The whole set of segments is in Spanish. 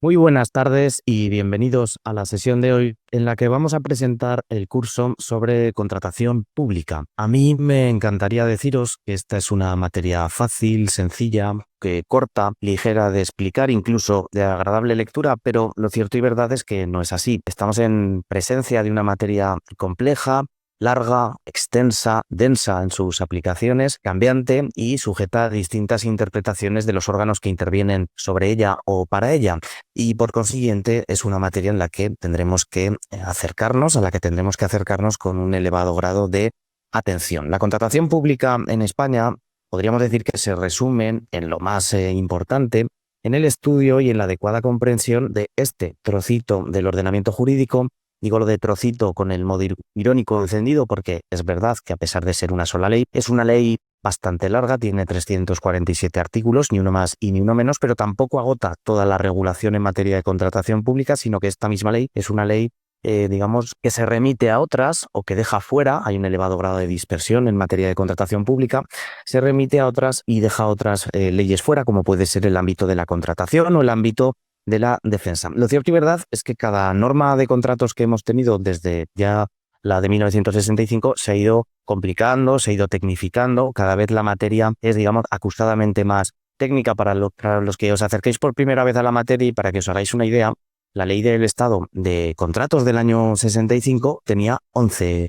Muy buenas tardes y bienvenidos a la sesión de hoy en la que vamos a presentar el curso sobre contratación pública. A mí me encantaría deciros que esta es una materia fácil, sencilla, que corta, ligera de explicar, incluso de agradable lectura, pero lo cierto y verdad es que no es así. Estamos en presencia de una materia compleja, larga, extensa, densa en sus aplicaciones, cambiante y sujeta a distintas interpretaciones de los órganos que intervienen sobre ella o para ella. Y por consiguiente es una materia en la que tendremos que acercarnos, a la que tendremos que acercarnos con un elevado grado de atención. La contratación pública en España podríamos decir que se resume en lo más importante en el estudio y en la adecuada comprensión de este trocito del ordenamiento jurídico. Digo lo de trocito con el modo irónico encendido porque es verdad que a pesar de ser una sola ley, es una ley bastante larga, tiene 347 artículos, ni uno más y ni uno menos, pero tampoco agota toda la regulación en materia de contratación pública, sino que esta misma ley es una ley, digamos, que se remite a otras o que deja fuera, hay un elevado grado de dispersión en materia de contratación pública, se remite a otras y deja otras leyes fuera, como puede ser el ámbito de la contratación o el ámbito de la defensa. Lo cierto y verdad es que cada norma de contratos que hemos tenido desde ya la de 1965 se ha ido complicando, se ha ido tecnificando, cada vez la materia es, digamos, acusadamente más técnica para los que os acerquéis por primera vez a la materia y para que os hagáis una idea. La ley del Estado de contratos del año 65 tenía 11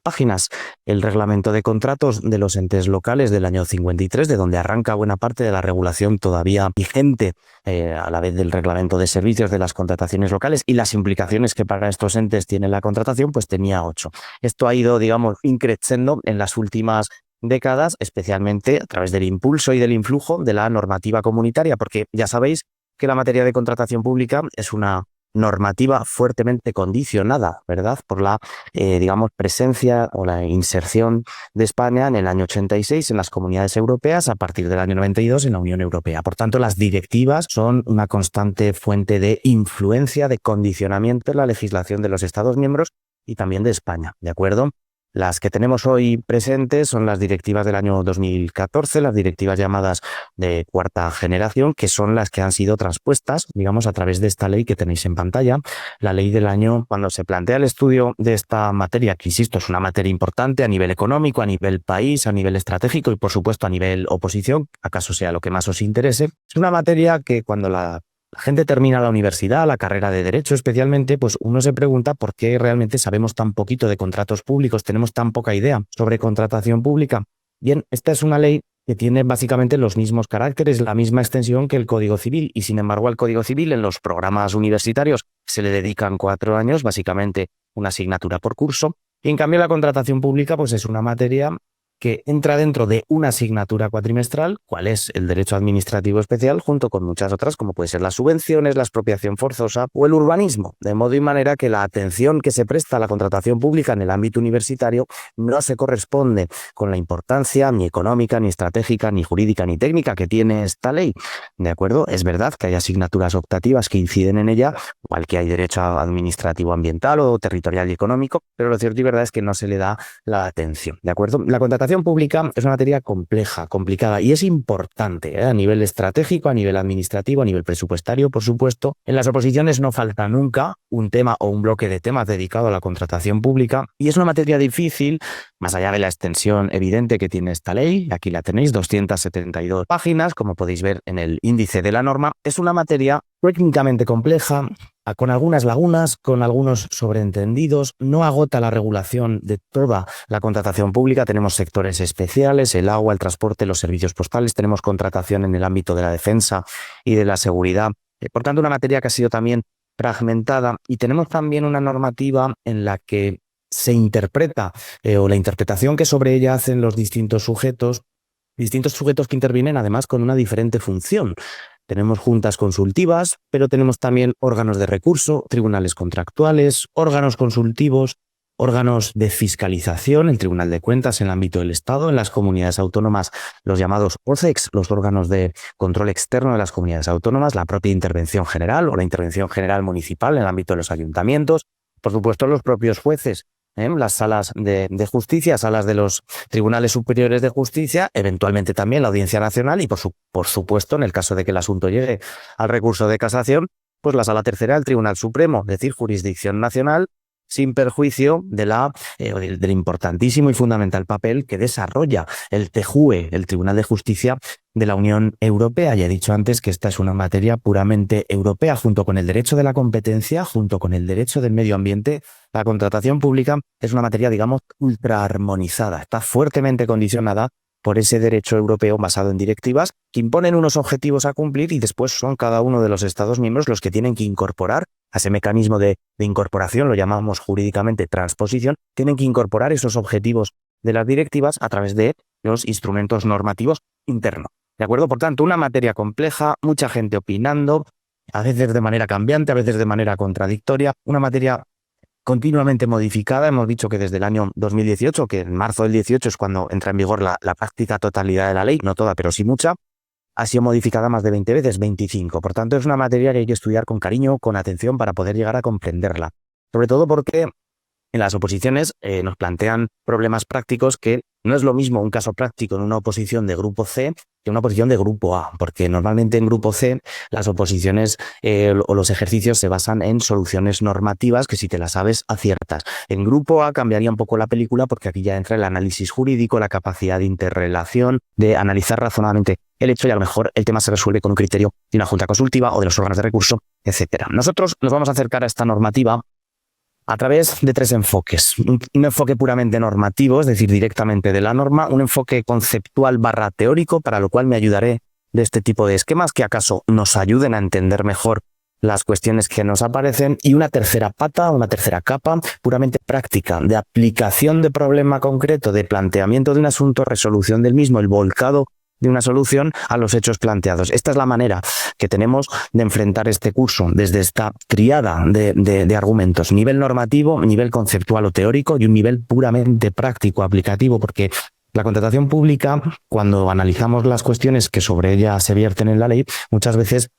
páginas. El reglamento de contratos de los entes locales del año 53, de donde arranca buena parte de la regulación todavía vigente, a la vez del reglamento de servicios de las contrataciones locales y las implicaciones que para estos entes tiene la contratación, pues tenía 8. Esto ha ido, digamos, increciendo en las últimas décadas, especialmente a través del impulso y del influjo de la normativa comunitaria, porque ya sabéis que la materia de contratación pública es una normativa fuertemente condicionada, ¿verdad?, por la, digamos, presencia o la inserción de España en el año 86 en las comunidades europeas, a partir del año 92 en la Unión Europea. Por tanto, las directivas son una constante fuente de influencia, de condicionamiento en la legislación de los Estados miembros y también de España, ¿de acuerdo? Las que tenemos hoy presentes son las directivas del año 2014, las directivas llamadas de cuarta generación, que son las que han sido transpuestas, digamos, a través de esta ley que tenéis en pantalla. La ley del año, cuando se plantea el estudio de esta materia, que insisto, es una materia importante a nivel económico, a nivel país, a nivel estratégico y por supuesto a nivel oposición, acaso sea lo que más os interese, es una materia que cuando la gente termina la universidad, la carrera de Derecho especialmente, pues uno se pregunta por qué realmente sabemos tan poquito de contratos públicos, tenemos tan poca idea sobre contratación pública. Bien, esta es una ley que tiene básicamente los mismos caracteres, la misma extensión que el Código Civil, y sin embargo al Código Civil en los programas universitarios se le dedican 4 años, básicamente una asignatura por curso, y en cambio la contratación pública pues es una materia que entra dentro de una asignatura cuatrimestral, cuál es el derecho administrativo especial, junto con muchas otras, como puede ser las subvenciones, la expropiación forzosa o el urbanismo, de modo y manera que la atención que se presta a la contratación pública en el ámbito universitario no se corresponde con la importancia ni económica, ni estratégica, ni jurídica, ni técnica que tiene esta ley, ¿de acuerdo? Es verdad que hay asignaturas optativas que inciden en ella, igual que hay derecho administrativo ambiental o territorial y económico, pero lo cierto y verdad es que no se le da la atención, ¿de acuerdo? La contratación pública es una materia compleja, complicada y es importante, a nivel estratégico, a nivel administrativo, a nivel presupuestario, por supuesto. En las oposiciones no falta nunca un tema o un bloque de temas dedicado a la contratación pública y es una materia difícil, más allá de la extensión evidente que tiene esta ley. Aquí la tenéis, 272 páginas, como podéis ver en el índice de la norma. Es una materia técnicamente compleja, con algunas lagunas, con algunos sobreentendidos, no agota la regulación de toda la contratación pública. Tenemos sectores especiales, el agua, el transporte, los servicios postales, tenemos contratación en el ámbito de la defensa y de la seguridad. Por tanto, una materia que ha sido también fragmentada, y tenemos también una normativa en la que se interpreta o la interpretación que sobre ella hacen los distintos sujetos que intervienen además con una diferente función. Tenemos juntas consultivas, pero tenemos también órganos de recurso, tribunales contractuales, órganos consultivos, órganos de fiscalización, el Tribunal de Cuentas en el ámbito del Estado, en las comunidades autónomas, los llamados OCEX, los órganos de control externo de las comunidades autónomas, la propia intervención general o la intervención general municipal en el ámbito de los ayuntamientos, por supuesto los propios jueces, las salas de justicia, salas de los tribunales superiores de justicia, eventualmente también la Audiencia Nacional y, por supuesto, en el caso de que el asunto llegue al recurso de casación, pues la Sala Tercera del Tribunal Supremo, es decir, jurisdicción nacional, sin perjuicio del importantísimo y fundamental papel que desarrolla el TJUE, el Tribunal de Justicia de la Unión Europea. Ya he dicho antes que esta es una materia puramente europea, junto con el derecho de la competencia, junto con el derecho del medio ambiente. La contratación pública es una materia, digamos, ultraarmonizada, está fuertemente condicionada por ese derecho europeo basado en directivas que imponen unos objetivos a cumplir y después son cada uno de los Estados miembros los que tienen que incorporar a ese mecanismo de incorporación, lo llamamos jurídicamente transposición, tienen que incorporar esos objetivos de las directivas a través de los instrumentos normativos internos. ¿De acuerdo? Por tanto, una materia compleja, mucha gente opinando, a veces de manera cambiante, a veces de manera contradictoria, una materia continuamente modificada. Hemos dicho que desde el año 2018, que en marzo del 18 es cuando entra en vigor la práctica totalidad de la ley, no toda, pero sí mucha, ha sido modificada más de 20 veces, 25. Por tanto, es una materia que hay que estudiar con cariño, con atención para poder llegar a comprenderla. Sobre todo porque en las oposiciones nos plantean problemas prácticos que no es lo mismo un caso práctico en una oposición de grupo C que una oposición de grupo A, porque normalmente en grupo C las oposiciones o los ejercicios se basan en soluciones normativas que si te las sabes aciertas. En grupo A cambiaría un poco la película porque aquí ya entra el análisis jurídico, la capacidad de interrelación, de analizar razonadamente el hecho y a lo mejor el tema se resuelve con un criterio de una junta consultiva o de los órganos de recurso, etcétera. Nosotros nos vamos a acercar a esta normativa a través de tres enfoques. Un enfoque puramente normativo, es decir, directamente de la norma, un enfoque conceptual / teórico, para lo cual me ayudaré de este tipo de esquemas que acaso nos ayuden a entender mejor las cuestiones que nos aparecen, y una tercera pata, una tercera capa, puramente práctica, de aplicación de problema concreto, de planteamiento de un asunto, resolución del mismo, el volcado de una solución a los hechos planteados. Esta es la manera que tenemos de enfrentar este curso desde esta triada de argumentos, nivel normativo, nivel conceptual o teórico y un nivel puramente práctico, aplicativo, porque la contratación pública, cuando analizamos las cuestiones que sobre ella se vierten en la ley, muchas veces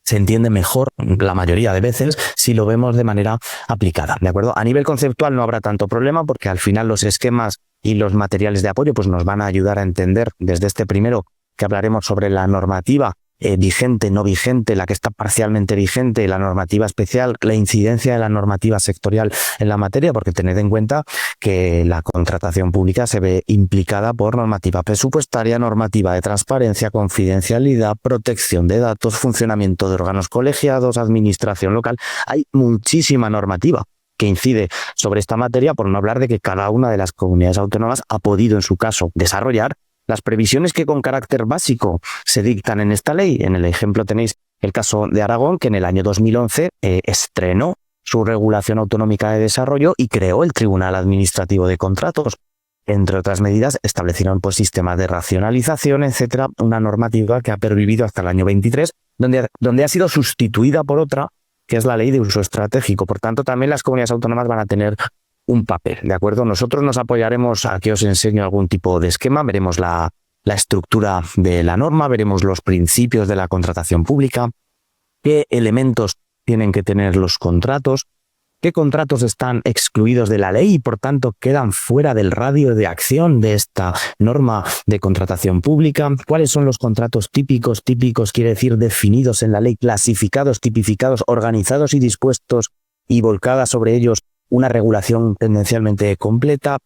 se entiende mejor, la mayoría de veces, si lo vemos de manera aplicada, ¿de acuerdo? A nivel conceptual no habrá tanto problema porque al final los esquemas y los materiales de apoyo pues nos van a ayudar a entender desde este primero que hablaremos sobre la normativa vigente, no vigente, la que está parcialmente vigente, la normativa especial, la incidencia de la normativa sectorial en la materia, porque tened en cuenta que la contratación pública se ve implicada por normativa presupuestaria, normativa de transparencia, confidencialidad, protección de datos, funcionamiento de órganos colegiados, administración local. Hay muchísima normativa que incide sobre esta materia, por no hablar de que cada una de las comunidades autónomas ha podido, en su caso, desarrollar las previsiones que con carácter básico se dictan en esta ley. En el ejemplo tenéis el caso de Aragón, que en el año 2011 estrenó su regulación autonómica de desarrollo y creó el Tribunal Administrativo de Contratos. Entre otras medidas, establecieron pues, sistemas de racionalización, etcétera, una normativa que ha pervivido hasta el año 23, donde ha sido sustituida por otra, que es la Ley de Uso Estratégico. Por tanto, también las comunidades autónomas van a tener un papel, ¿de acuerdo? Nosotros nos apoyaremos a que os enseño algún tipo de esquema, veremos la estructura de la norma, veremos los principios de la contratación pública, qué elementos tienen que tener los contratos, qué contratos están excluidos de la ley y por tanto quedan fuera del radio de acción de esta norma de contratación pública, cuáles son los contratos típicos quiere decir definidos en la ley, clasificados, tipificados, organizados y dispuestos y volcada sobre ellos una regulación tendencialmente completa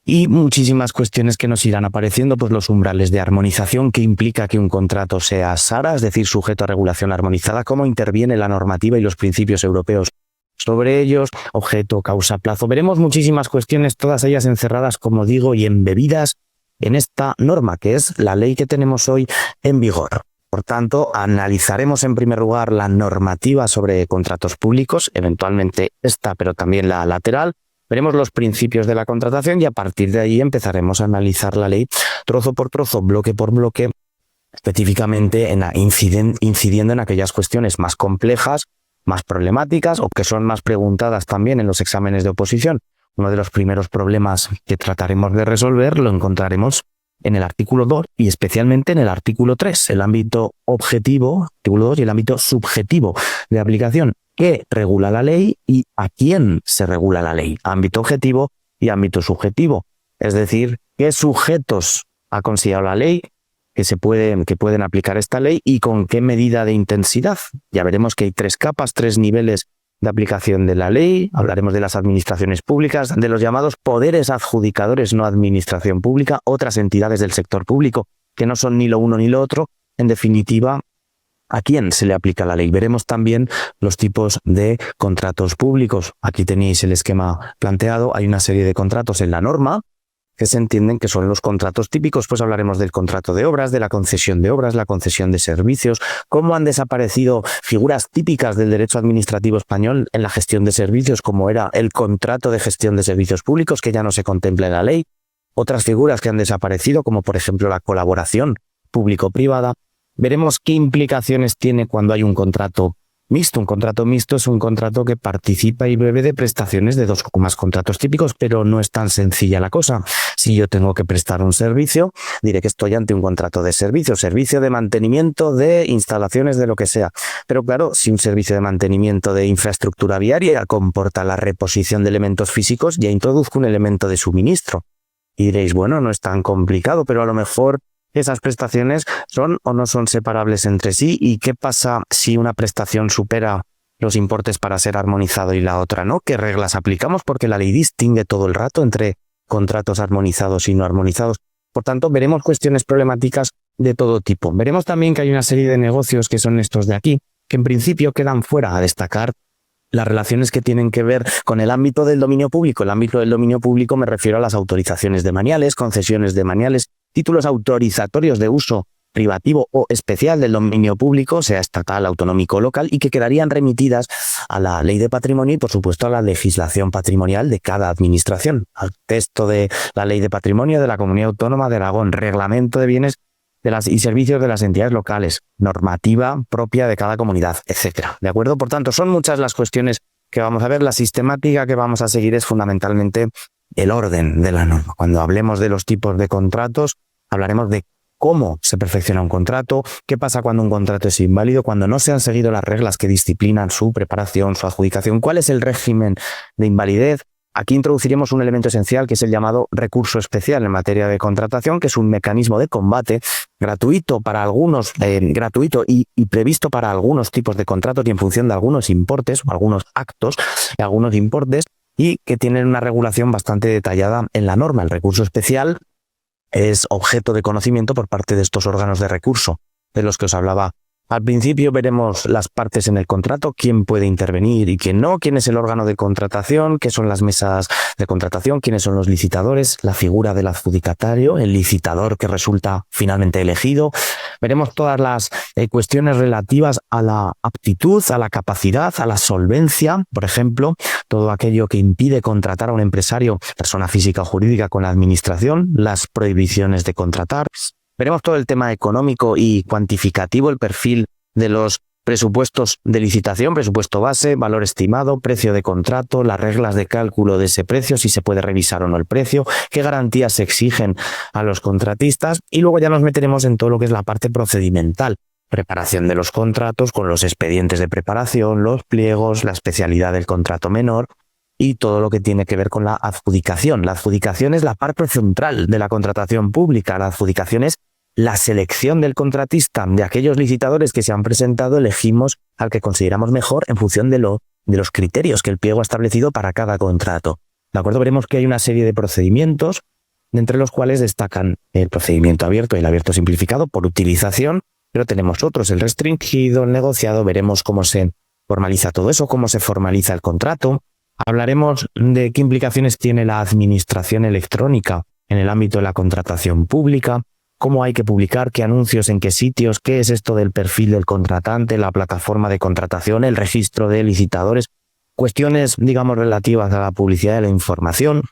y muchísimas cuestiones que nos irán apareciendo, pues los umbrales de armonización que implica que un contrato sea SARA, es decir, sujeto a regulación armonizada, cómo interviene la normativa y los principios europeos sobre ellos, objeto, causa, plazo. Veremos muchísimas cuestiones, todas ellas encerradas, como digo, y embebidas en esta norma, que es la ley que tenemos hoy en vigor. Por tanto, analizaremos en primer lugar la normativa sobre contratos públicos, eventualmente esta, pero también la lateral. Veremos los principios de la contratación y a partir de ahí empezaremos a analizar la ley trozo por trozo, bloque por bloque, específicamente incidiendo en aquellas cuestiones más complejas, más problemáticas o que son más preguntadas también en los exámenes de oposición. Uno de los primeros problemas que trataremos de resolver lo encontraremos en el artículo 2 y especialmente en el artículo 3, el ámbito objetivo, artículo 2, y el ámbito subjetivo de aplicación, que regula la ley y a quién se regula la ley, ámbito objetivo y ámbito subjetivo. Es decir, qué sujetos ha considerado la ley, que pueden aplicar esta ley y con qué medida de intensidad. Ya veremos que hay 3 capas, 3 niveles de aplicación de la ley. Hablaremos de las administraciones públicas, de los llamados poderes adjudicadores, no administración pública, otras entidades del sector público que no son ni lo uno ni lo otro. En definitiva, ¿a quién se le aplica la ley? Veremos también los tipos de contratos públicos. Aquí tenéis el esquema planteado. Hay una serie de contratos en la norma que se entienden que son los contratos típicos. Pues hablaremos del contrato de obras, de la concesión de obras, la concesión de servicios, cómo han desaparecido figuras típicas del derecho administrativo español en la gestión de servicios, como era el contrato de gestión de servicios públicos, que ya no se contempla en la ley. Otras figuras que han desaparecido, como por ejemplo la colaboración público-privada. Veremos qué implicaciones tiene cuando hay un contrato mixto. Un contrato mixto es un contrato que participa y bebe de prestaciones de 2 o más contratos típicos, pero no es tan sencilla la cosa. Si yo tengo que prestar un servicio, diré que estoy ante un contrato de servicio de mantenimiento de instalaciones de lo que sea. Pero claro, si un servicio de mantenimiento de infraestructura viaria comporta la reposición de elementos físicos, ya introduzco un elemento de suministro. Y diréis, bueno, no es tan complicado, pero a lo mejor esas prestaciones son o no son separables entre sí. ¿Y qué pasa si una prestación supera los importes para ser armonizado y la otra no? ¿Qué reglas aplicamos? Porque la ley distingue todo el rato entre contratos armonizados y no armonizados. Por tanto, veremos cuestiones problemáticas de todo tipo. Veremos también que hay una serie de negocios que son estos de aquí, que en principio quedan fuera. A destacar las relaciones que tienen que ver con el ámbito del dominio público. El ámbito del dominio público me refiero a las autorizaciones de maniales, concesiones de maniales, títulos autorizatorios de uso privativo o especial del dominio público, sea estatal, autonómico o local, y que quedarían remitidas a la ley de patrimonio y, por supuesto, a la legislación patrimonial de cada administración, al texto de la ley de patrimonio de la Comunidad Autónoma de Aragón, reglamento de bienes y servicios de las entidades locales, normativa propia de cada comunidad, etcétera. ¿De acuerdo? Por tanto, son muchas las cuestiones que vamos a ver. La sistemática que vamos a seguir es fundamentalmente el orden de la norma. Cuando hablemos de los tipos de contratos, hablaremos de cómo se perfecciona un contrato, qué pasa cuando un contrato es inválido, cuando no se han seguido las reglas que disciplinan su preparación, su adjudicación, cuál es el régimen de invalidez. Aquí introduciremos un elemento esencial que es el llamado recurso especial en materia de contratación, que es un mecanismo de combate gratuito para algunos, gratuito y previsto para algunos tipos de contratos y en función de algunos importes o algunos actos de algunos importes, y que tienen una regulación bastante detallada en la norma. El recurso especial es objeto de conocimiento por parte de estos órganos de recurso de los que os hablaba al principio. Veremos las partes en el contrato, quién puede intervenir y quién no, quién es el órgano de contratación, qué son las mesas de contratación, quiénes son los licitadores, la figura del adjudicatario, el licitador que resulta finalmente elegido. Veremos todas las cuestiones relativas a la aptitud, a la capacidad, a la solvencia, por ejemplo, todo aquello que impide contratar a un empresario, persona física o jurídica, con la administración, las prohibiciones de contratar. Veremos todo el tema económico y cuantificativo, el perfil de los presupuestos de licitación, presupuesto base, valor estimado, precio de contrato, las reglas de cálculo de ese precio, si se puede revisar o no el precio, qué garantías se exigen a los contratistas, y luego ya nos meteremos en todo lo que es la parte procedimental, preparación de los contratos con los expedientes de preparación, los pliegos, la especialidad del contrato menor y todo lo que tiene que ver con la adjudicación. La adjudicación es la parte central de la contratación pública. La adjudicación es la selección del contratista. De aquellos licitadores que se han presentado, elegimos al que consideramos mejor en función de los criterios que el pliego ha establecido para cada contrato. ¿De acuerdo? Veremos que hay una serie de procedimientos, entre los cuales destacan el procedimiento abierto y el abierto simplificado por utilización, pero tenemos otros, el restringido, el negociado. Veremos cómo se formaliza todo eso, cómo se formaliza el contrato. Hablaremos de qué implicaciones tiene la administración electrónica en el ámbito de la contratación pública, cómo hay que publicar, qué anuncios, en qué sitios, qué es esto del perfil del contratante, la plataforma de contratación, el registro de licitadores, cuestiones, digamos, relativas a la publicidad de la información.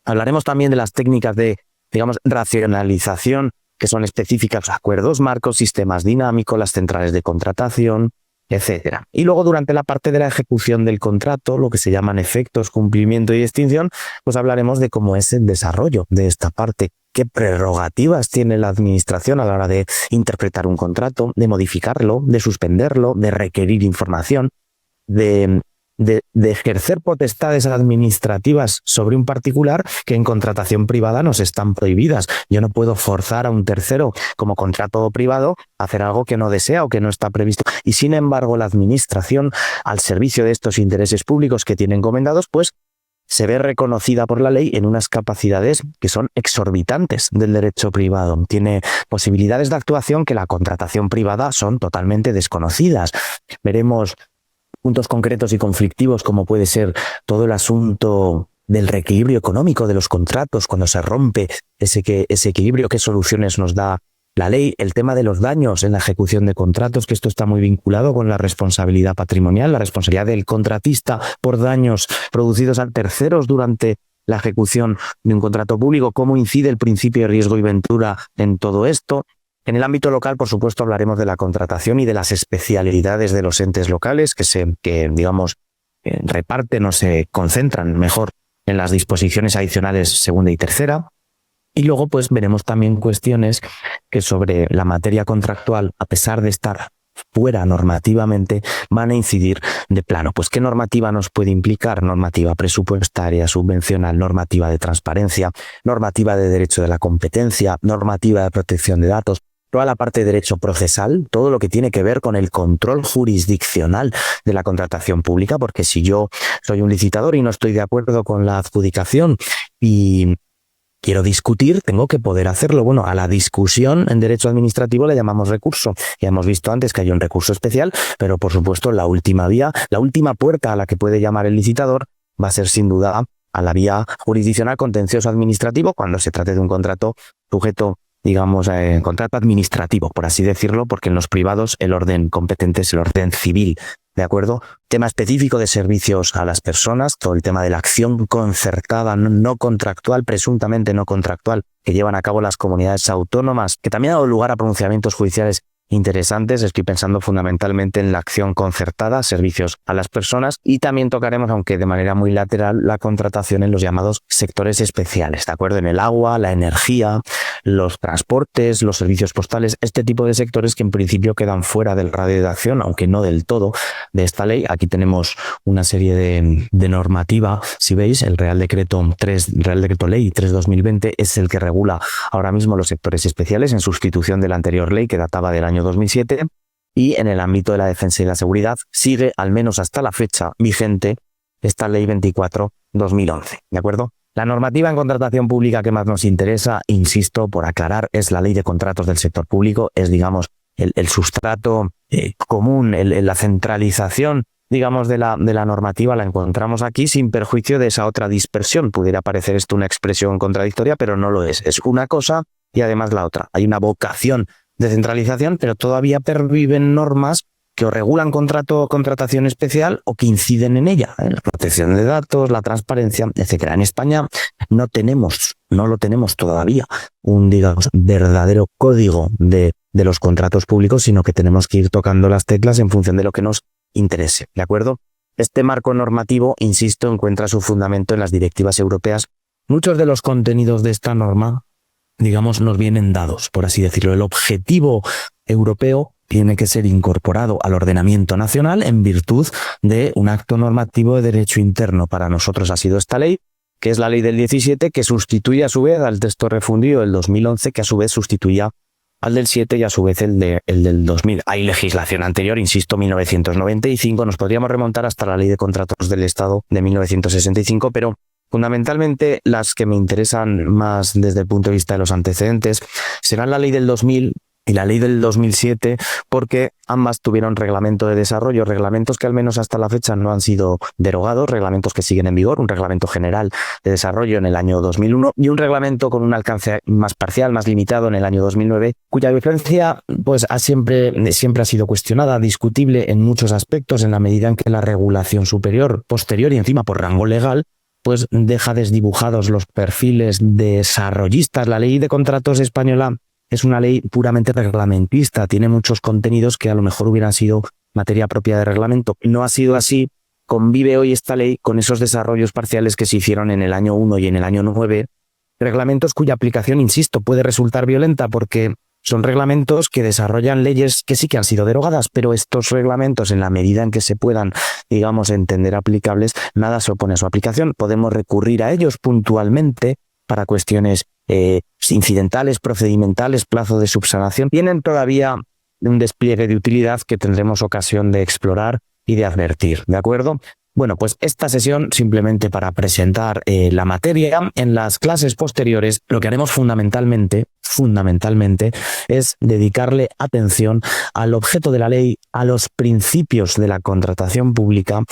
Hablaremos también de las técnicas de, digamos, racionalización, que son específicas, acuerdos marcos, sistemas dinámicos, las centrales de contratación, etcétera. Y luego, durante la parte de la ejecución del contrato, lo que se llaman efectos, cumplimiento y extinción, pues hablaremos de cómo es el desarrollo de esta parte, qué prerrogativas tiene la administración a la hora de interpretar un contrato, de modificarlo, de suspenderlo, de requerir información, de de ejercer potestades administrativas sobre un particular que en contratación privada nos están prohibidas. Yo no puedo forzar a un tercero como contrato privado a hacer algo que no desea o que no está previsto. Y sin embargo, la administración, al servicio de estos intereses públicos que tiene encomendados, pues se ve reconocida por la ley en unas capacidades que son exorbitantes del derecho privado. Tiene posibilidades de actuación que la contratación privada son totalmente desconocidas. Veremos puntos concretos y conflictivos como puede ser todo el asunto del reequilibrio económico de los contratos, cuando se rompe ese equilibrio, qué soluciones nos da la ley, el tema de los daños en la ejecución de contratos, que esto está muy vinculado con la responsabilidad patrimonial, la responsabilidad del contratista por daños producidos a terceros durante la ejecución de un contrato público, cómo incide el principio de riesgo y ventura en todo esto. En el ámbito local, por supuesto, hablaremos de la contratación y de las especialidades de los entes locales que reparten o se concentran mejor en las disposiciones adicionales segunda y tercera. Y luego, pues, veremos también cuestiones que sobre la materia contractual, a pesar de estar fuera normativamente, van a incidir de plano. Pues, ¿qué normativa nos puede implicar? Normativa presupuestaria, subvencional, normativa de transparencia, normativa de derecho de la competencia, normativa de protección de datos, toda la parte de derecho procesal, todo lo que tiene que ver con el control jurisdiccional de la contratación pública, porque si yo soy un licitador y no estoy de acuerdo con la adjudicación y quiero discutir, tengo que poder hacerlo. Bueno, a la discusión en derecho administrativo le llamamos recurso. Ya hemos visto antes que hay un recurso especial, pero por supuesto la última vía, la última puerta a la que puede llamar el licitador va a ser sin duda a la vía jurisdiccional contencioso administrativo cuando se trate de un contrato sujeto, digamos, contrato administrativo, por así decirlo, porque en los privados el orden competente es el orden civil. ¿De acuerdo? Tema específico de servicios a las personas, todo el tema de la acción concertada no contractual, presuntamente no contractual, que llevan a cabo las comunidades autónomas, que también ha dado lugar a pronunciamientos judiciales interesantes. Estoy pensando fundamentalmente en la acción concertada, servicios a las personas, y también tocaremos, aunque de manera muy lateral, la contratación en los llamados sectores especiales, ¿de acuerdo? En el agua, la energía, los transportes, los servicios postales, este tipo de sectores que en principio quedan fuera del radio de acción, aunque no del todo, de esta ley. Aquí tenemos una serie de normativa. Si veis, el Real Decreto Ley 3/2020 es el que regula ahora mismo los sectores especiales en sustitución de la anterior ley que databa del año 2007, y en el ámbito de la defensa y la seguridad sigue, al menos hasta la fecha, vigente esta ley 24/2011, ¿de acuerdo? La normativa en contratación pública que más nos interesa, insisto, por aclarar, es la ley de contratos del sector público, es, digamos, el sustrato común, la centralización, digamos, de la normativa la encontramos aquí sin perjuicio de esa otra dispersión. Pudiera parecer esto una expresión contradictoria, pero no lo es. Es una cosa y además la otra. Hay una vocación de centralización, pero todavía perviven normas que o regulan contratación especial o que inciden en ella, la protección de datos, la transparencia, etcétera. En España no lo tenemos todavía un, digamos, verdadero código de los contratos públicos, sino que tenemos que ir tocando las teclas en función de lo que nos interese, ¿de acuerdo? Este marco normativo, insisto, encuentra su fundamento en las directivas europeas. Muchos de los contenidos de esta norma, digamos, nos vienen dados, por así decirlo. El objetivo europeo tiene que ser incorporado al ordenamiento nacional en virtud de un acto normativo de derecho interno. Para nosotros ha sido esta ley, que es la ley del 17, que sustituye a su vez al texto refundido del 2011, que a su vez sustituía al del 7 y a su vez el del 2000. Hay legislación anterior, insisto, 1995, nos podríamos remontar hasta la ley de contratos del Estado de 1965, pero fundamentalmente las que me interesan más desde el punto de vista de los antecedentes serán la ley del 2000 y la ley del 2007, porque ambas tuvieron reglamento de desarrollo, reglamentos que al menos hasta la fecha no han sido derogados, reglamentos que siguen en vigor, un reglamento general de desarrollo en el año 2001 y un reglamento con un alcance más parcial, más limitado en el año 2009, cuya vigencia pues siempre ha sido cuestionada, discutible en muchos aspectos, en la medida en que la regulación superior, posterior y encima por rango legal, pues deja desdibujados los perfiles desarrollistas. La ley de contratos española es una ley puramente reglamentista, tiene muchos contenidos que a lo mejor hubieran sido materia propia de reglamento. No ha sido así, convive hoy esta ley con esos desarrollos parciales que se hicieron en el año 1 y en el año 9, reglamentos cuya aplicación, insisto, puede resultar violenta porque Son reglamentos que desarrollan leyes que sí que han sido derogadas, pero estos reglamentos, en la medida en que se puedan, digamos, entender aplicables, nada se opone a su aplicación. Podemos recurrir a ellos puntualmente para cuestiones incidentales, procedimentales, plazo de subsanación. Tienen todavía un despliegue de utilidad que tendremos ocasión de explorar y de advertir, ¿de acuerdo? Bueno, pues esta sesión simplemente para presentar la materia. En las clases posteriores lo que haremos fundamentalmente es dedicarle atención al objeto de la ley, a los principios de la contratación pública,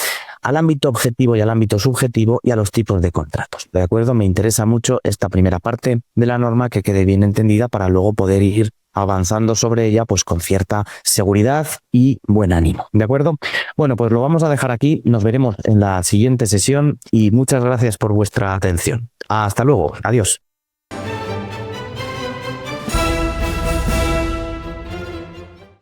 al ámbito objetivo y al ámbito subjetivo y a los tipos de contratos. ¿De acuerdo? Me interesa mucho esta primera parte de la norma que quede bien entendida para luego poder ir avanzando sobre ella pues con cierta seguridad y buen ánimo. ¿De acuerdo? Bueno, pues lo vamos a dejar aquí. Nos veremos en la siguiente sesión y muchas gracias por vuestra atención. Hasta luego. Adiós.